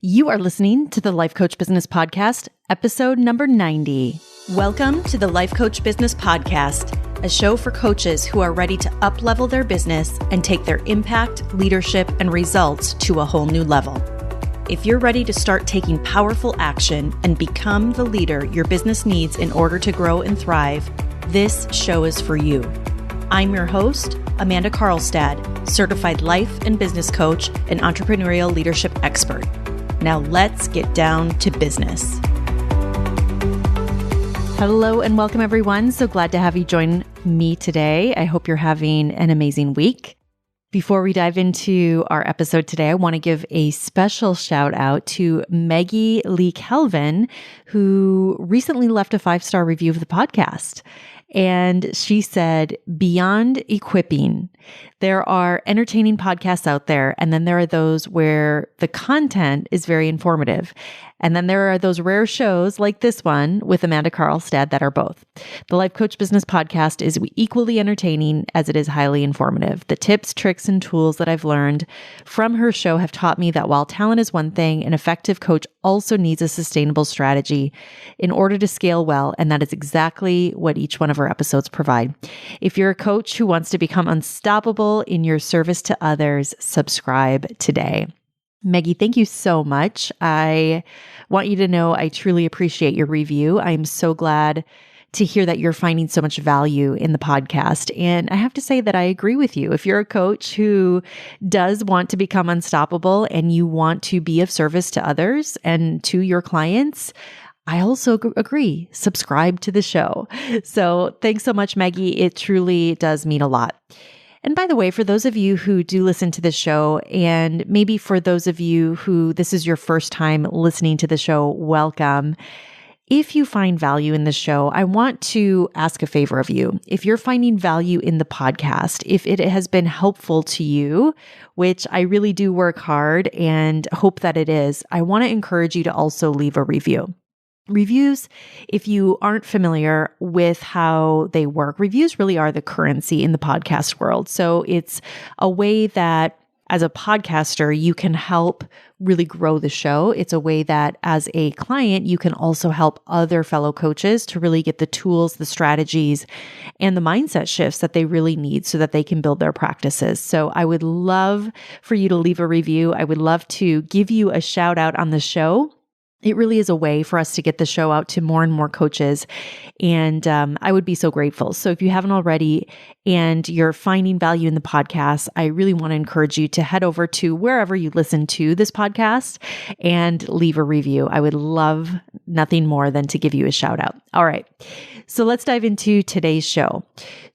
You are listening to the Life Coach Business Podcast, episode number 90. Welcome to the Life Coach Business Podcast, a show for coaches who are ready to up-level their business and take their impact, leadership, and results to a whole new level. If you're ready to start taking powerful action and become the leader your business needs in order to grow and thrive, this show is for you. I'm your host, Amanda Karlstad, certified life and business coach and entrepreneurial leadership expert. Now let's get down to business. Hello and welcome everyone. So glad to have you join me today. I hope you're having an amazing week. Before we dive into our episode today, I want to give a special shout out to Maggie Lee Kelvin, who recently left a 5-star review of the podcast. And she said, beyond equipping, there are entertaining podcasts out there. And then there are those where the content is very informative. And then there are those rare shows like this one with Amanda Karlstad that are both. The Life Coach Business Podcast is equally entertaining as it is highly informative. The tips, tricks, and tools that I've learned from her show have taught me that while talent is one thing, an effective coach also needs a sustainable strategy in order to scale well. And that is exactly what each one of her episodes provide. If you're a coach who wants to become unstoppable in your service to others, subscribe today. Maggie, thank you so much. I want you to know I truly appreciate your review. I'm so glad to hear that you're finding so much value in the podcast. And I have to say that I agree with you. If you're a coach who does want to become unstoppable and you want to be of service to others and to your clients, I also agree. Subscribe to the show. So thanks so much, Maggie. It truly does mean a lot. And by the way, for those of you who do listen to this show, and maybe for those of you who this is your first time listening to the show, welcome. If you find value in the show, I want to ask a favor of you. If you're finding value in the podcast, if it has been helpful to you, which I really do work hard and hope that it is, I want to encourage you to also leave a review. Reviews, if you aren't familiar with how they work, reviews really are the currency in the podcast world. So it's a way that as a podcaster, you can help really grow the show. It's a way that as a client, you can also help other fellow coaches to really get the tools, the strategies, and the mindset shifts that they really need so that they can build their practices. So I would love for you to leave a review. I would love to give you a shout out on the show. It really is a way for us to get the show out to more and more coaches. And I would be so grateful. So if you haven't already and you're finding value in the podcast, I really want to encourage you to head over to wherever you listen to this podcast and leave a review. I would love nothing more than to give you a shout out. All right. So let's dive into today's show.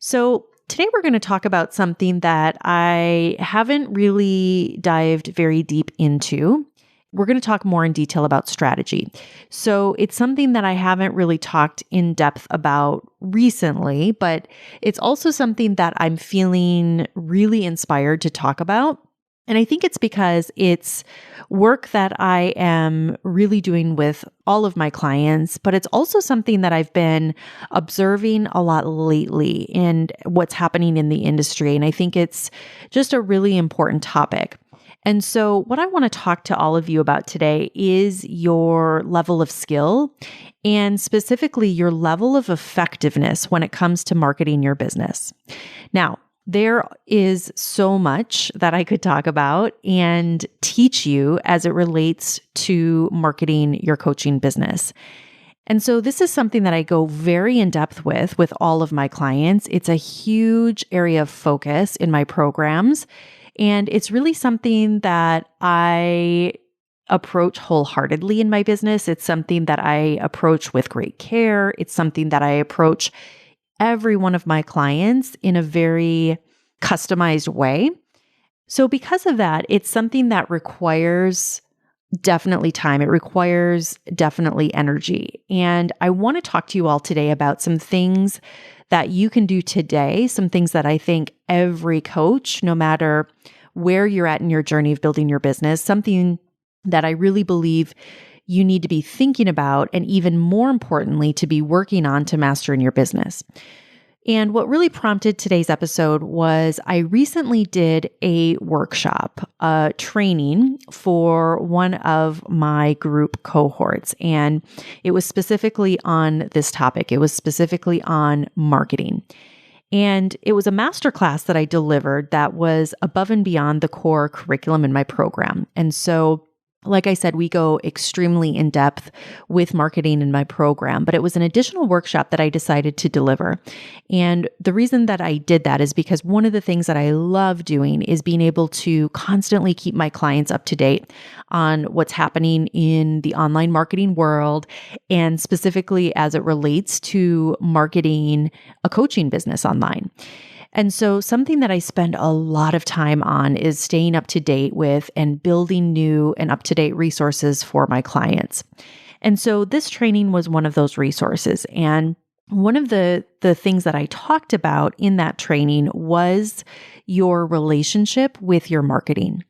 So today we're going to talk about something that I haven't really dived very deep into. We're going to talk more in detail about strategy. So it's something that I haven't really talked in depth about recently, but it's also something that I'm feeling really inspired to talk about. And I think it's because it's work that I am really doing with all of my clients, but it's also something that I've been observing a lot lately in what's happening in the industry. And I think it's just a really important topic. And so what I want to talk to all of you about today is your level of skill and specifically your level of effectiveness when it comes to marketing your business. Now, there is so much that I could talk about and teach you as it relates to marketing your coaching business. And so this is something that I go very in depth with all of my clients. It's a huge area of focus in my programs. And it's really something that I approach wholeheartedly in my business. It's something that I approach with great care. It's something that I approach every one of my clients in a very customized way. So because of that, it's something that requires definitely time. It requires definitely energy. And I want to talk to you all today about some things that you can do today, some things that I think every coach, no matter where you're at in your journey of building your business, something that I really believe you need to be thinking about, and even more importantly, to be working on to master in your business. And what really prompted today's episode was I recently did a workshop, a training for one of my group cohorts. And it was specifically on this topic. It was specifically on marketing. And it was a masterclass that I delivered that was above and beyond the core curriculum in my program. And so like I said, we go extremely in depth with marketing in my program, but it was an additional workshop that I decided to deliver. And the reason that I did that is because one of the things that I love doing is being able to constantly keep my clients up to date on what's happening in the online marketing world, and specifically as it relates to marketing a coaching business online. And so something that I spend a lot of time on is staying up to date with and building new and up-to-date resources for my clients. And so this training was one of those resources. And one of the things that I talked about in that training was your relationship with your marketing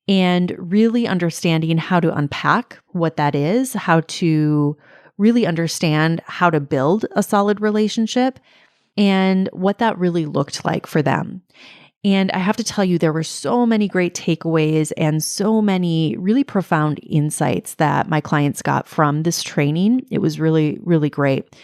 and really understanding how to unpack what that is, how to really understand how to build a solid relationship, and what that really looked like for them. And I have to tell you, there were so many great takeaways and so many really profound insights that my clients got from this training. It was really, really great.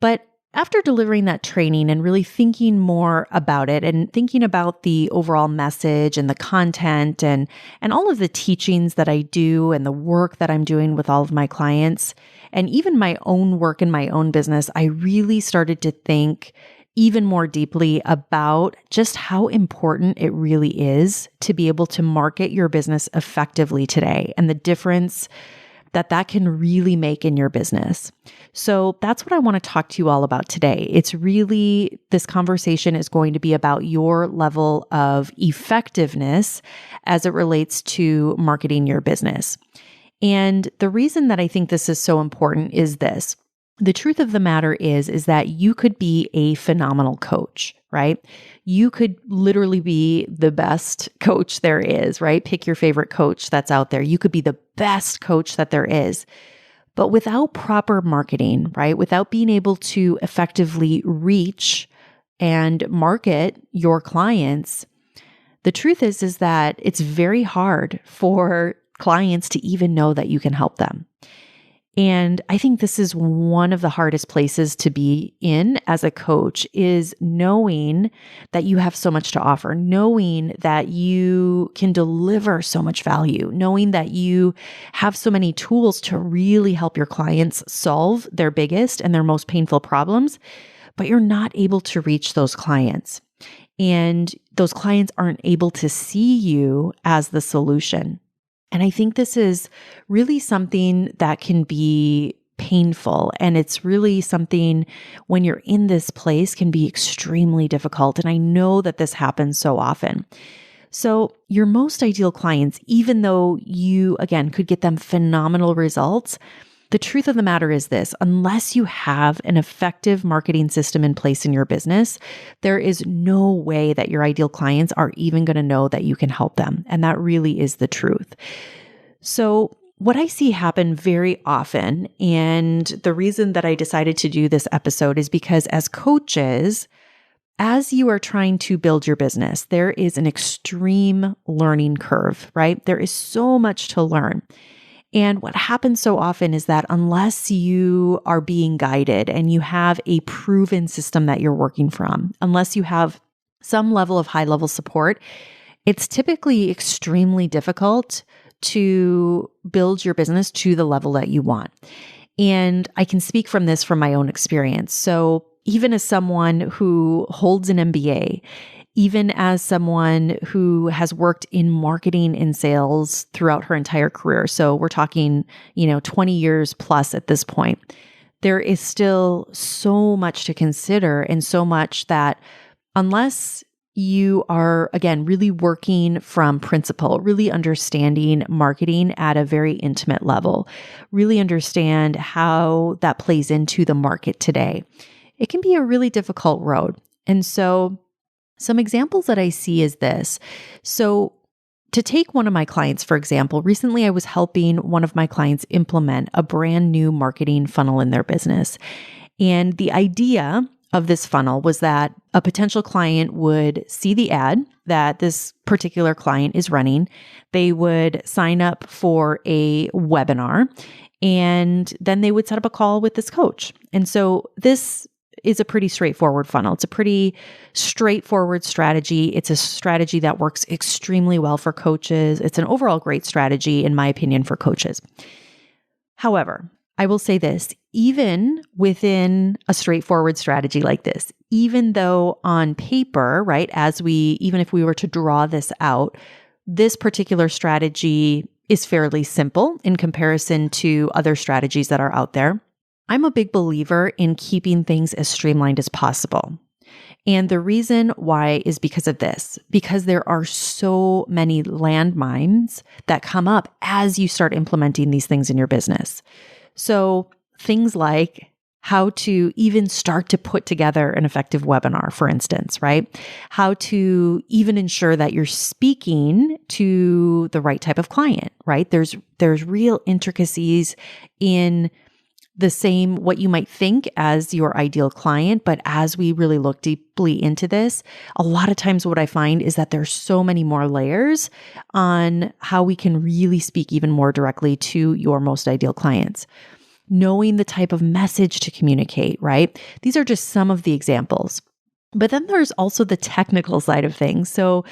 But after delivering that training and really thinking more about it and thinking about the overall message and the content and all of the teachings that I do and the work that I'm doing with all of my clients, and even my own work in my own business, I really started to think even more deeply about just how important it really is to be able to market your business effectively today and the difference that can really make in your business. So that's what I want to talk to you all about today. It's really, this conversation is going to be about your level of effectiveness as it relates to marketing your business. And the reason that I think this is so important is this. The truth of the matter is that you could be a phenomenal coach, right? You could literally be the best coach there is, right? Pick your favorite coach that's out there. You could be the best coach that there is. But without proper marketing, right? Without being able to effectively reach and market your clients, the truth is that it's very hard for clients to even know that you can help them. And I think this is one of the hardest places to be in as a coach, is knowing that you have so much to offer, knowing that you can deliver so much value, knowing that you have so many tools to really help your clients solve their biggest and their most painful problems, but you're not able to reach those clients. And those clients aren't able to see you as the solution. And I think this is really something that can be painful. And it's really something, when you're in this place, can be extremely difficult. And I know that this happens so often. So your most ideal clients, even though you, again, could get them phenomenal results, the truth of the matter is this: unless you have an effective marketing system in place in your business, there is no way that your ideal clients are even going to know that you can help them. And that really is the truth. So what I see happen very often, and the reason that I decided to do this episode is because as coaches, as you are trying to build your business, there is an extreme learning curve, right? There is so much to learn. And what happens so often is that unless you are being guided and you have a proven system that you're working from, unless you have some level of high-level support, it's typically extremely difficult to build your business to the level that you want. And I can speak from this from my own experience. So even as someone who holds an MBA, even as someone who has worked in marketing and sales throughout her entire career, so we're talking, 20 years plus at this point, there is still so much to consider, and so much that unless you are, again, really working from principle, really understanding marketing at a very intimate level, really understand how that plays into the market today, it can be a really difficult road. And so some examples that I see is this. So to take one of my clients, for example, recently I was helping one of my clients implement a brand new marketing funnel in their business. And the idea of this funnel was that a potential client would see the ad that this particular client is running. They would sign up for a webinar, and then they would set up a call with this coach. And so this is a pretty straightforward funnel. It's a pretty straightforward strategy. It's a strategy that works extremely well for coaches. It's an overall great strategy, in my opinion, for coaches. However, I will say this, even within a straightforward strategy like this, even though on paper, right, even if we were to draw this out, this particular strategy is fairly simple in comparison to other strategies that are out there. I'm a big believer in keeping things as streamlined as possible. And the reason why is because of this, because there are so many landmines that come up as you start implementing these things in your business. So things like how to even start to put together an effective webinar, for instance, right? How to even ensure that you're speaking to the right type of client, right? There's real intricacies in the same, what you might think as your ideal client. But as we really look deeply into this, a lot of times what I find is that there's so many more layers on how we can really speak even more directly to your most ideal clients. Knowing the type of message to communicate, right? These are just some of the examples. But then there's also the technical side of things. So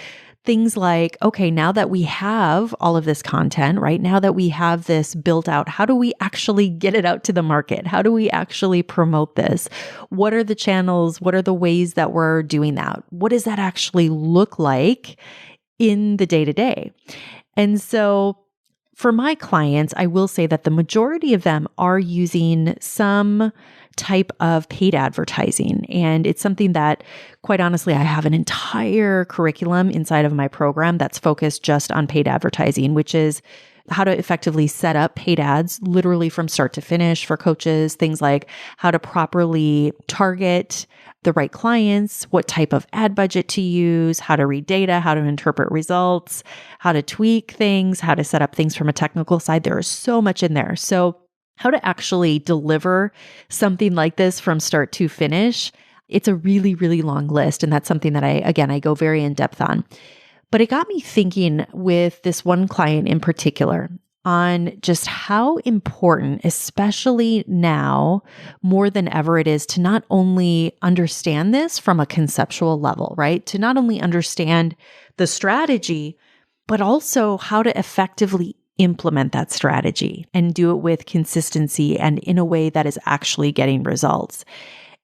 things like, okay, now that we have all of this content, right? Now that we have this built out, how do we actually get it out to the market? How do we actually promote this? What are the channels? What are the ways that we're doing that? What does that actually look like in the day-to-day? And so for my clients, I will say that the majority of them are using some type of paid advertising. And it's something that, quite honestly, I have an entire curriculum inside of my program that's focused just on paid advertising, which is how to effectively set up paid ads literally from start to finish for coaches, things like how to properly target the right clients, what type of ad budget to use, how to read data, how to interpret results, how to tweak things, how to set up things from a technical side. There is so much in there. So how to actually deliver something like this from start to finish, it's a really, really long list. And that's something that I go very in depth on. But it got me thinking with this one client in particular on just how important, especially now more than ever it is, to not only understand this from a conceptual level, right? To not only understand the strategy, but also how to effectively implement that strategy and do it with consistency and in a way that is actually getting results.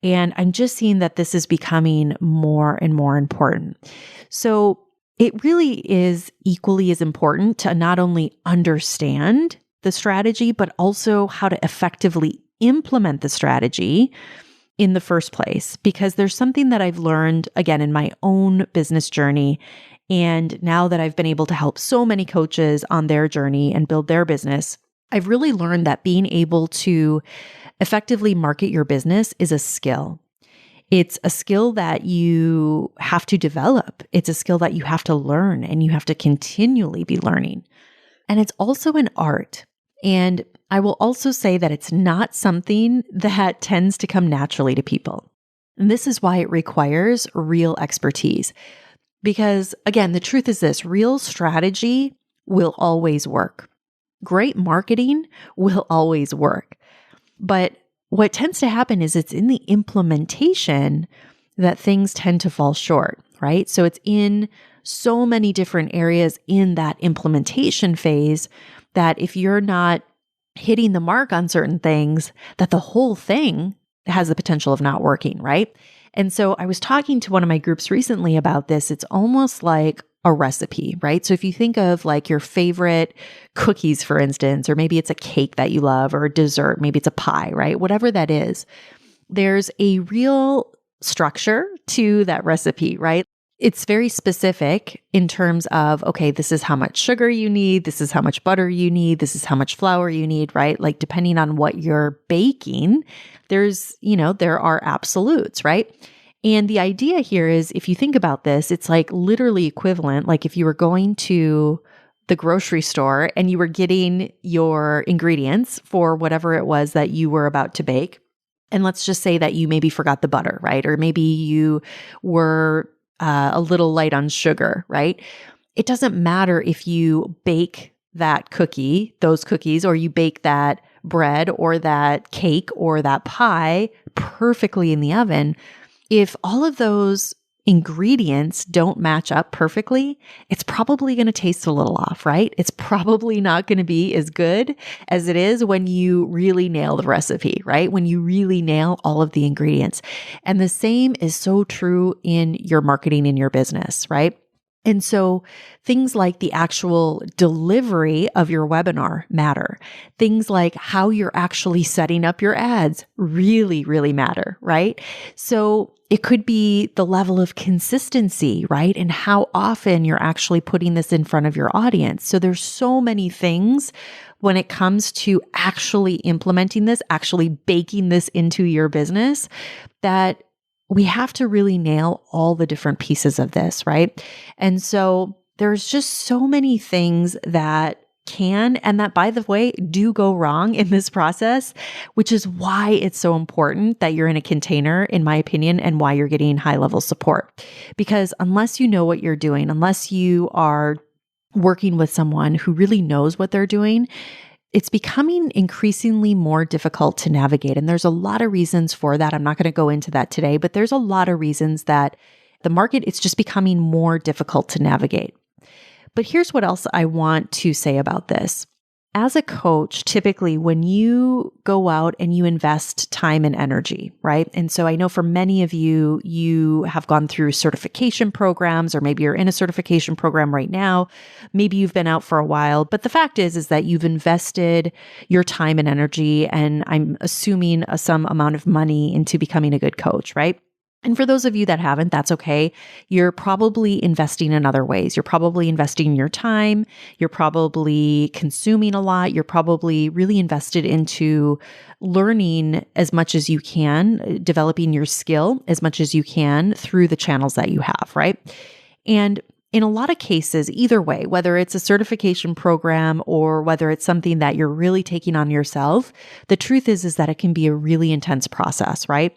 And I'm just seeing that this is becoming more and more important. So it really is equally as important to not only understand the strategy, but also how to effectively implement the strategy in the first place. Because there's something that I've learned, again, in my own business journey. And now that I've been able to help so many coaches on their journey and build their business, I've really learned that being able to effectively market your business is a skill. It's a skill that you have to develop. It's a skill that you have to learn and you have to continually be learning. And it's also an art. And I will also say that it's not something that tends to come naturally to people. And this is why it requires real expertise. Because again, the truth is this, real strategy will always work. Great marketing will always work. But what tends to happen is it's in the implementation that things tend to fall short, right? So it's in so many different areas in that implementation phase that if you're not hitting the mark on certain things, that the whole thing has the potential of not working, right? And so I was talking to one of my groups recently about this. It's almost like a recipe, right? So if you think of like your favorite cookies, for instance, or maybe it's a cake that you love or a dessert, maybe it's a pie, right? Whatever that is, there's a real structure to that recipe, right? It's very specific in terms of, okay, this is how much sugar you need. This is how much butter you need. This is how much flour you need, right? Like depending on what you're baking, there are absolutes, right? And the idea here is, if you think about this, it's like literally equivalent. Like if you were going to the grocery store and you were getting your ingredients for whatever it was that you were about to bake, And let's just say that you maybe forgot the butter, right? Or maybe you were a little light on sugar, right? It doesn't matter if you bake that cookie, those cookies, or you bake that bread or that cake or that pie perfectly in the oven. If all of those ingredients don't match up perfectly, it's probably going to taste a little off, right? It's probably not going to be as good as it is when you really nail the recipe, right? When you really nail all of the ingredients. And the same is so true in your marketing in your business, right? And so things like the actual delivery of your webinar matter. Things like how you're actually setting up your ads really, really matter, right? So it could be the level of consistency, right? And how often you're actually putting this in front of your audience. So there's so many things when it comes to actually implementing this, actually baking this into your business, that we have to really nail all the different pieces of this, right? And so there's just so many things that can, and that, by the way, do go wrong in this process, which is why it's so important that you're in a container, in my opinion, and why you're getting high level support. Because unless you know what you're doing, unless you are working with someone who really knows what they're doing, it's becoming increasingly more difficult to navigate. And there's a lot of reasons for that. I'm not going to go into that today, but there's a lot of reasons that the market, it's just becoming more difficult to navigate. But here's what else I want to say about this. As a coach, typically when you go out and you invest time and energy, right? And so I know for many of you, you have gone through certification programs, or maybe you're in a certification program right now. Maybe you've been out for a while, but the fact is that you've invested your time and energy, and I'm assuming some amount of money into becoming a good coach, right? And for those of you that haven't, that's okay. You're probably investing in other ways. You're probably investing in your time. You're probably consuming a lot. You're probably really invested into learning as much as you can, developing your skill as much as you can through the channels that you have, right? And in a lot of cases, either way, whether it's a certification program or whether it's something that you're really taking on yourself, the truth is that it can be a really intense process, right?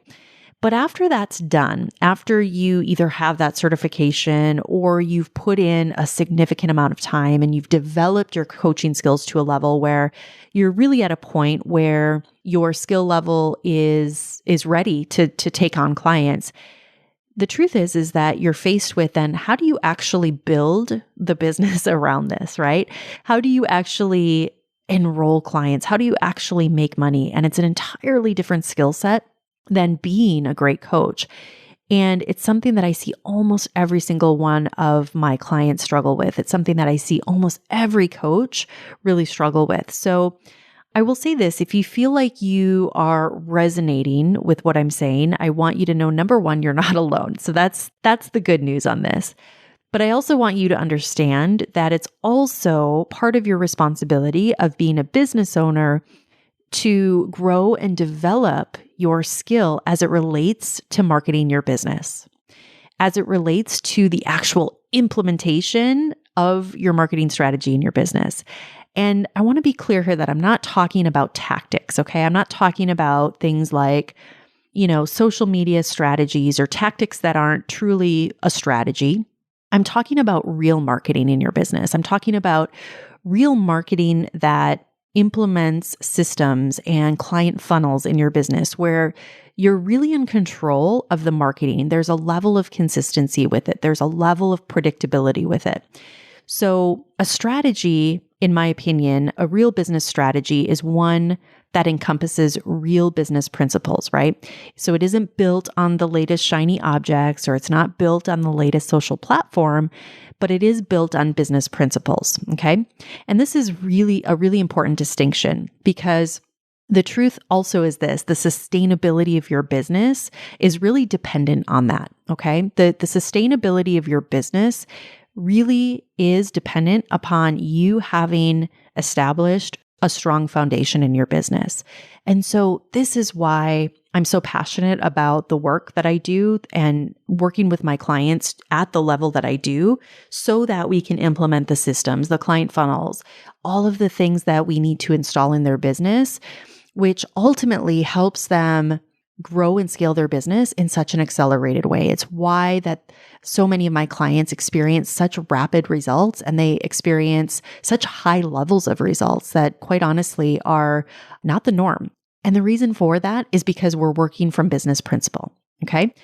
But after that's done, after you either have that certification or you've put in a significant amount of time and you've developed your coaching skills to a level where you're really at a point where your skill level is ready to take on clients, the truth is that you're faced with then, how do you actually build the business around this, right? How do you actually enroll clients? How do you actually make money? And it's an entirely different skill set than being a great coach. And it's something that I see almost every single one of my clients struggle with. It's something that I see almost every coach really struggle with. So I will say this, if you feel like you are resonating with what I'm saying, I want you to know, number one, you're not alone. So that's the good news on this. But I also want you to understand that it's also part of your responsibility of being a business owner to grow and develop your skill as it relates to marketing your business, as it relates to the actual implementation of your marketing strategy in your business. And I want to be clear here that I'm not talking about tactics, okay? I'm not talking about things like, social media strategies or tactics that aren't truly a strategy. I'm talking about real marketing in your business. I'm talking about real marketing that implements systems and client funnels in your business where you're really in control of the marketing. There's a level of consistency with it. There's a level of predictability with it. So a strategy, in my opinion, a real business strategy is one that encompasses real business principles, right? So it isn't built on the latest shiny objects, or it's not built on the latest social platform, but it is built on business principles, okay? And this is really a really important distinction, because the truth also is this: the sustainability of your business is really dependent on that, okay? The sustainability of your business really is dependent upon you having established a strong foundation in your business. And so this is why I'm so passionate about the work that I do and working with my clients at the level that I do, so that we can implement the systems, the client funnels, all of the things that we need to install in their business, which ultimately helps them grow and scale their business in such an accelerated way. It's why that so many of my clients experience such rapid results and they experience such high levels of results that quite honestly are not the norm. And the reason for that is because we're working from business principle. Okay.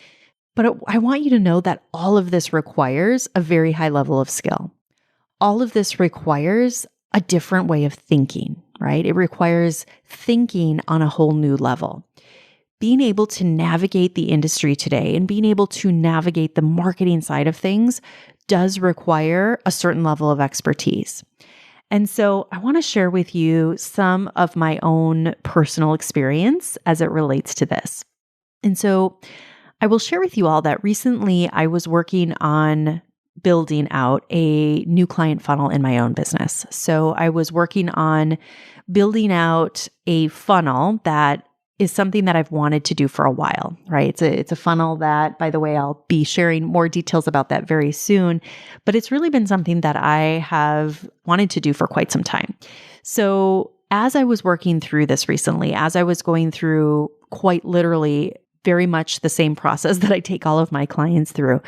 But I want you to know that all of this requires a very high level of skill. All of this requires a different way of thinking, right? It requires thinking on a whole new level. Being able to navigate the industry today and being able to navigate the marketing side of things does require a certain level of expertise. And so I want to share with you some of my own personal experience as it relates to this. And so I will share with you all that recently I was working on building out a new client funnel in my own business. So I was working on building out a funnel that is something that I've wanted to do for a while, right? It's a funnel that, by the way, I'll be sharing more details about that very soon, but it's really been something that I have wanted to do for quite some time. So as I was working through this recently, as I was going through quite literally very much the same process that I take all of my clients through,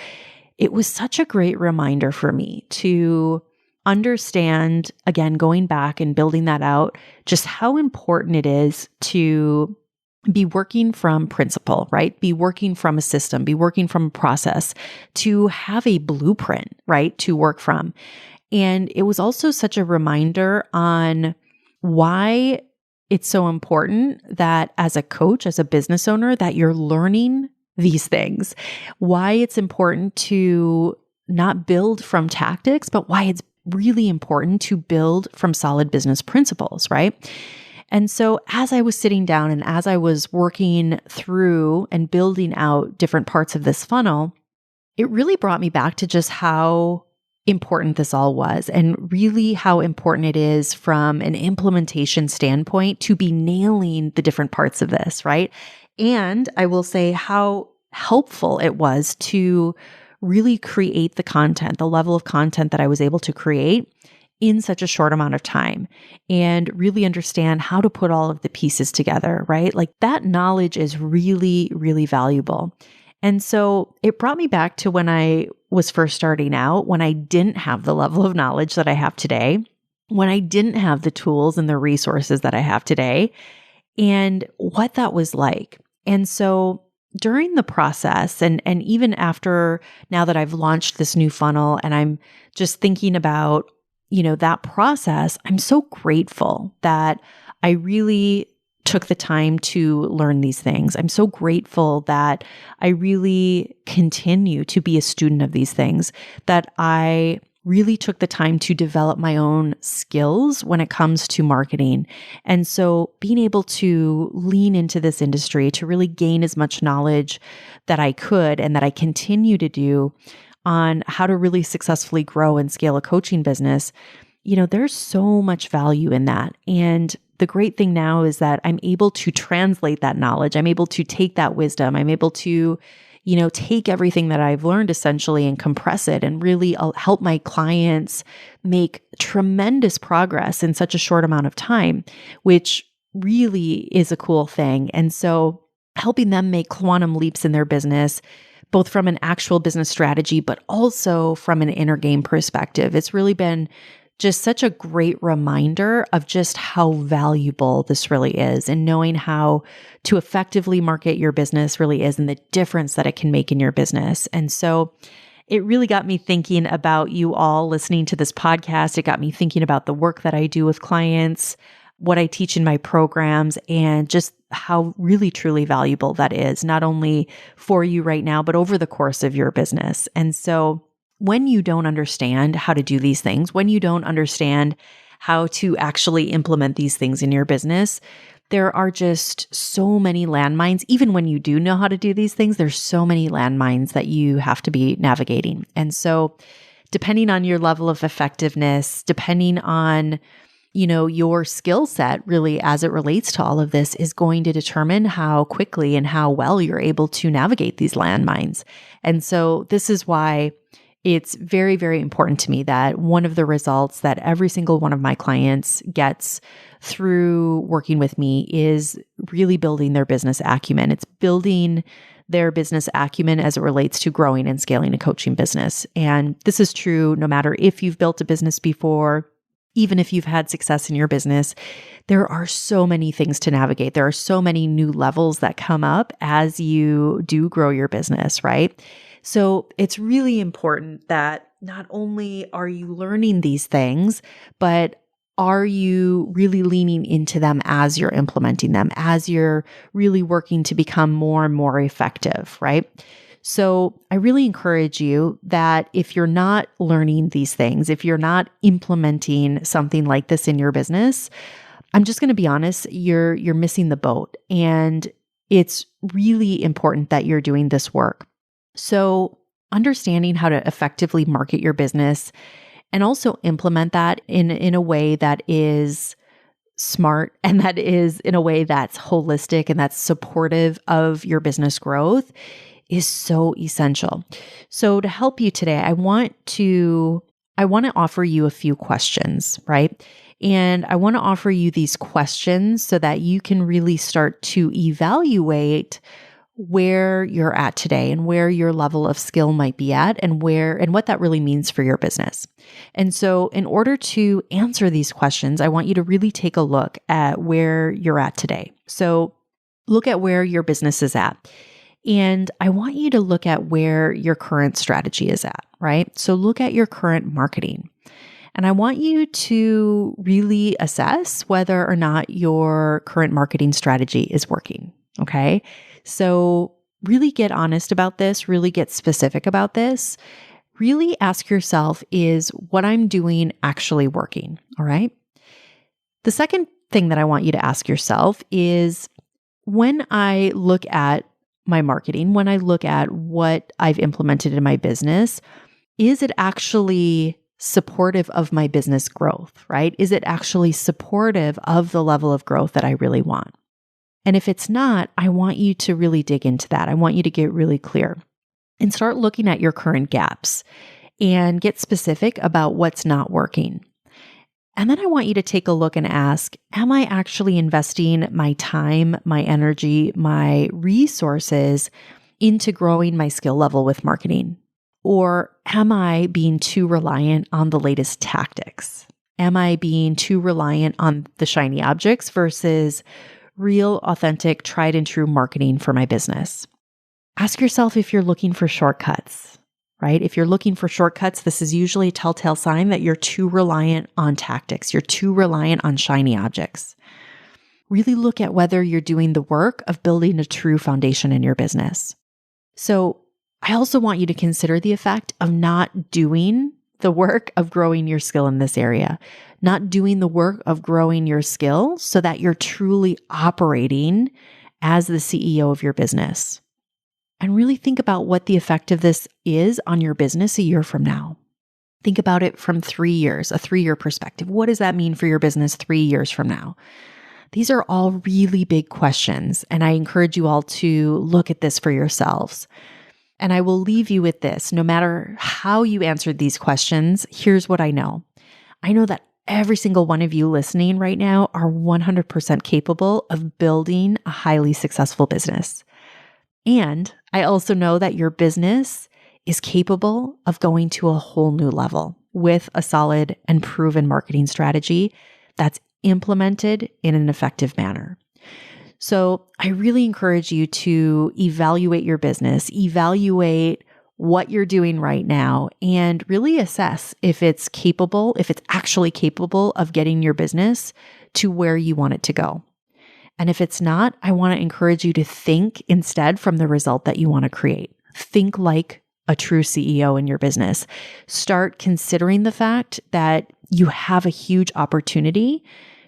it was such a great reminder for me to understand, again, going back and building that out, just how important it is to be working from principle, right? Be working from a system, be working from a process, to have a blueprint, right? To work from. And it was also such a reminder on why it's so important that as a coach, as a business owner, that you're learning these things, why it's important to not build from tactics, but why it's really important to build from solid business principles, right? And so as I was sitting down and as I was working through and building out different parts of this funnel, it really brought me back to just how important this all was and really how important it is from an implementation standpoint to be nailing the different parts of this, right? And I will say how helpful it was to really create the content, the level of content that I was able to create in such a short amount of time and really understand how to put all of the pieces together, right? Like that knowledge is really, really valuable. And so it brought me back to when I was first starting out, when I didn't have the level of knowledge that I have today, when I didn't have the tools and the resources that I have today, and what that was like. And so during the process and even after, now that I've launched this new funnel and I'm just thinking about, that process, I'm so grateful that I really took the time to learn these things. I'm so grateful that I really continue to be a student of these things, that I really took the time to develop my own skills when it comes to marketing. And so being able to lean into this industry to really gain as much knowledge that I could and that I continue to do on how to really successfully grow and scale a coaching business, there's so much value in that. And the great thing now is that I'm able to translate that knowledge. I'm able to take that wisdom. I'm able to take everything that I've learned essentially and compress it and really help my clients make tremendous progress in such a short amount of time, which really is a cool thing. And so helping them make quantum leaps in their business, both from an actual business strategy, but also from an inner game perspective. It's really been just such a great reminder of just how valuable this really is and knowing how to effectively market your business really is and the difference that it can make in your business. And so it really got me thinking about you all listening to this podcast. It got me thinking about the work that I do with clients, what I teach in my programs, and just how really truly valuable that is, not only for you right now, but over the course of your business. And so when you don't understand how to do these things, when you don't understand how to actually implement these things in your business, there are just so many landmines. Even when you do know how to do these things, there's so many landmines that you have to be navigating. And so depending on your level of effectiveness, depending on your skill set really as it relates to all of this is going to determine how quickly and how well you're able to navigate these landmines. And so this is why it's very, very important to me that one of the results that every single one of my clients gets through through working with me is really building their business acumen. It's building their business acumen as it relates to growing and scaling a coaching business. And this is true no matter if you've built a business before, even if you've had success in your business. There are so many things to navigate. There are so many new levels that come up as you do grow your business, right? So it's really important that not only are you learning these things, but are you really leaning into them as you're implementing them, as you're really working to become more and more effective, right? So I really encourage you that if you're not learning these things, if you're not implementing something like this in your business, I'm just going to be honest, you're missing the boat. And it's really important that you're doing this work. So understanding how to effectively market your business and also implement that in a way that is smart and that is in a way that's holistic and that's supportive of your business growth is so essential. So to help you today, I want to offer you a few questions, right? And I want to offer you these questions so that you can really start to evaluate where you're at today and where your level of skill might be at and what that really means for your business. And so in order to answer these questions, I want you to really take a look at where you're at today. So look at where your business is at. And I want you to look at where your current strategy is at, right? So look at your current marketing. And I want you to really assess whether or not your current marketing strategy is working, okay? So really get honest about this, really get specific about this. Really ask yourself, is what I'm doing actually working? All right. The second thing that I want you to ask yourself is, when I look at my marketing, when I look at what I've implemented in my business, is it actually supportive of my business growth, right? Is it actually supportive of the level of growth that I really want? And if it's not, I want you to really dig into that. I want you to get really clear and start looking at your current gaps and get specific about what's not working. And then I want you to take a look and ask, am I actually investing my time, my energy, my resources into growing my skill level with marketing? Or am I being too reliant on the latest tactics? Am I being too reliant on the shiny objects versus real, authentic, tried and true marketing for my business? Ask yourself if you're looking for shortcuts, right? If you're looking for shortcuts, this is usually a telltale sign that you're too reliant on tactics. You're too reliant on shiny objects. Really look at whether you're doing the work of building a true foundation in your business. So I also want you to consider the effect of not doing the work of growing your skill in this area, not doing the work of growing your skill so that you're truly operating as the CEO of your business. And really think about what the effect of this is on your business a year from now. Think about it from 3 years, a 3-year perspective. What does that mean for your business 3 years from now? These are all really big questions, and I encourage you all to look at this for yourselves. And I will leave you with this. No matter how you answered these questions, here's what I know. I know that every single one of you listening right now are 100% capable of building a highly successful business. And I also know that your business is capable of going to a whole new level with a solid and proven marketing strategy that's implemented in an effective manner. So I really encourage you to evaluate your business, evaluate what you're doing right now, and really assess if it's actually capable of getting your business to where you want it to go. And if it's not, I want to encourage you to think instead from the result that you want to create. Think like a true CEO in your business. Start considering the fact that you have a huge opportunity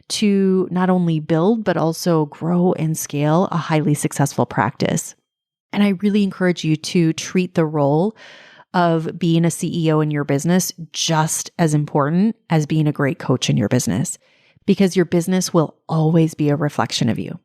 to not only build, but also grow and scale a highly successful practice. And I really encourage you to treat the role of being a CEO in your business just as important as being a great coach in your business, because your business will always be a reflection of you.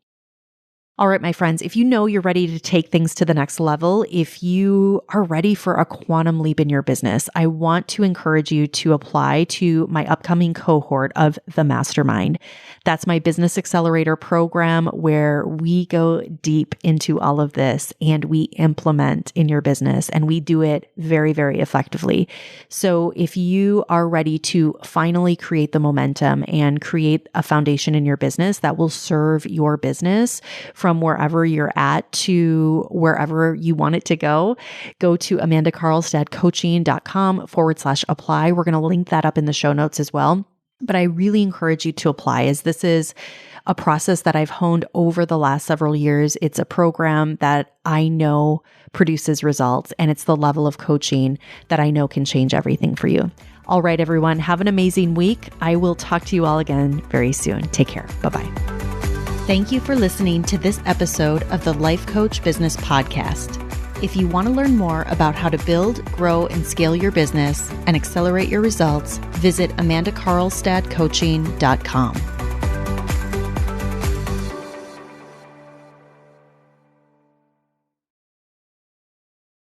All right, my friends, if you know you're ready to take things to the next level, if you are ready for a quantum leap in your business, I want to encourage you to apply to my upcoming cohort of the Mastermind. That's my business accelerator program where we go deep into all of this and we implement in your business, and we do it very, very effectively. So if you are ready to finally create the momentum and create a foundation in your business that will serve your business from wherever you're at to wherever you want it to go to amandakarlstadcoaching.com/apply. We're going to link that up in the show notes as well. But I really encourage you to apply, as this is a process that I've honed over the last several years. It's a program that I know produces results, and it's the level of coaching that I know can change everything for you. All right, everyone, have an amazing week. I will talk to you all again very soon. Take care. Bye-bye. Thank you for listening to this episode of the Life Coach Business Podcast. If you want to learn more about how to build, grow, and scale your business and accelerate your results, visit amandakarlstadcoaching.com.